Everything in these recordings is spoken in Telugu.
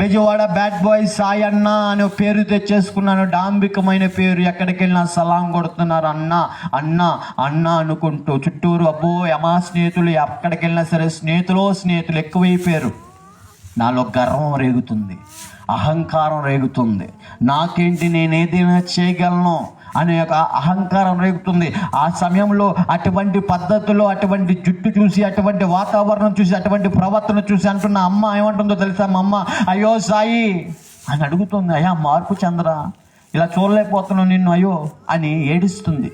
బెజవాడ బ్యాడ్ బాయ్ సాయి అన్న అనే పేరు తెచ్చేసుకున్నాను. డాంబికమైన పేరు. ఎక్కడికి వెళ్ళినా సలాం కొడుతున్నారు, అన్న అన్న అన్న అనుకుంటూ. చుట్టూరు అబ్బో యమా స్నేహితులు, ఎక్కడికి వెళ్ళినా సరే స్నేహితులు ఎక్కువైపోయారు. నాలో గర్వం రేగుతుంది, అహంకారం రేగుతుంది. నాకేంటి, నేనేదైనా చేయగలను అనే ఒక అహంకారం రేగుతుంది. ఆ సమయంలో అటువంటి పద్ధతులు, అటువంటి జుట్టు చూసి, అటువంటి వాతావరణం చూసి, అటువంటి ప్రవర్తన చూసి అంటున్న అమ్మ ఏమంటుందో తెలుసా? మా అమ్మ, అయ్యో సాయి అని అడుగుతుంది. అయ్యా మార్పు చంద్ర, ఇలా చూడలేకపోతున్నావు నిన్ను, అయ్యో అని ఏడుస్తుంది.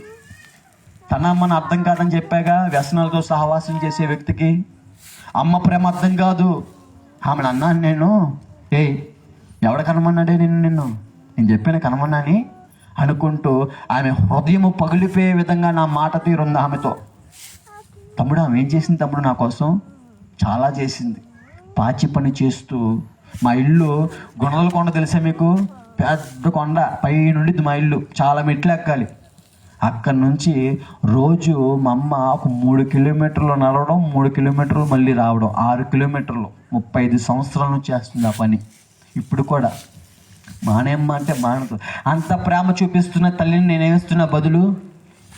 తన అమ్మని అర్థం కాదని చెప్పాగా, వ్యసనాలతో సహవాసం చేసే వ్యక్తికి అమ్మ ప్రేమ అర్థం కాదు. ఆమెను అన్నాను నేను, ఎవడ కనమన్నాడే నిన్ను నేను చెప్పాను కనమన్నాని అనుకుంటూ ఆమె హృదయము పగిలిపోయే విధంగా నా మాట తీరుంది ఆమెతో. తమ్ముడు, ఆమె ఏం చేసింది తమ్ముడు నా కోసం? చాలా చేసింది. పాచి పని చేస్తూ, మా ఇల్లు గుణదల కొండ తెలుసా మీకు? పెద్ద కొండ పై నుండి మా ఇల్లు, చాలా మెట్లు ఎక్కాలి. అక్కడి నుంచి రోజు మా అమ్మ ఒక 3 కిలోమీటర్లు నడవడం, 3 కిలోమీటర్లు మళ్ళీ రావడం, 6 కిలోమీటర్లు. 35 సంవత్సరాల నుంచి చేస్తుంది ఆ పని. ఇప్పుడు కూడా మానేమ్మ అంటే మానదు. అంత ప్రేమ చూపిస్తున్న తల్లిని నేనేమిస్తున్నా బదులు?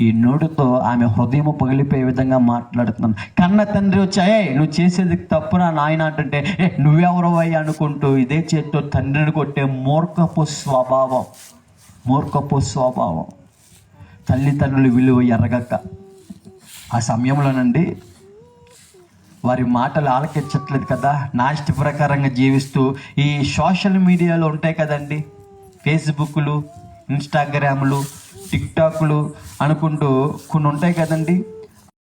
ఈ నోటితో ఆమె హృదయం పగిలిపోయే విధంగా మాట్లాడుతున్నాను. కన్న తండ్రి వచ్చాయే నువ్వు చేసేది తప్పురా నాయన అంటుంటే, నువ్వెవరో అయ్యి అనుకుంటూ ఇదే చేతితో తండ్రిని కొట్టే మూర్ఖపు స్వభావం. తల్లిదండ్రులు విలువ ఎరగక ఆ సమయంలోనండి వారి మాటలు ఆలకించట్లేదు కదా, నా ఇష్ట ప్రకారంగా జీవిస్తూ ఈ సోషల్ మీడియాలో ఉంటాయి కదండి, ఫేస్బుక్లు, ఇన్స్టాగ్రాములు, టిక్టాక్లు అనుకుంటూ కొన్ని ఉంటాయి కదండి.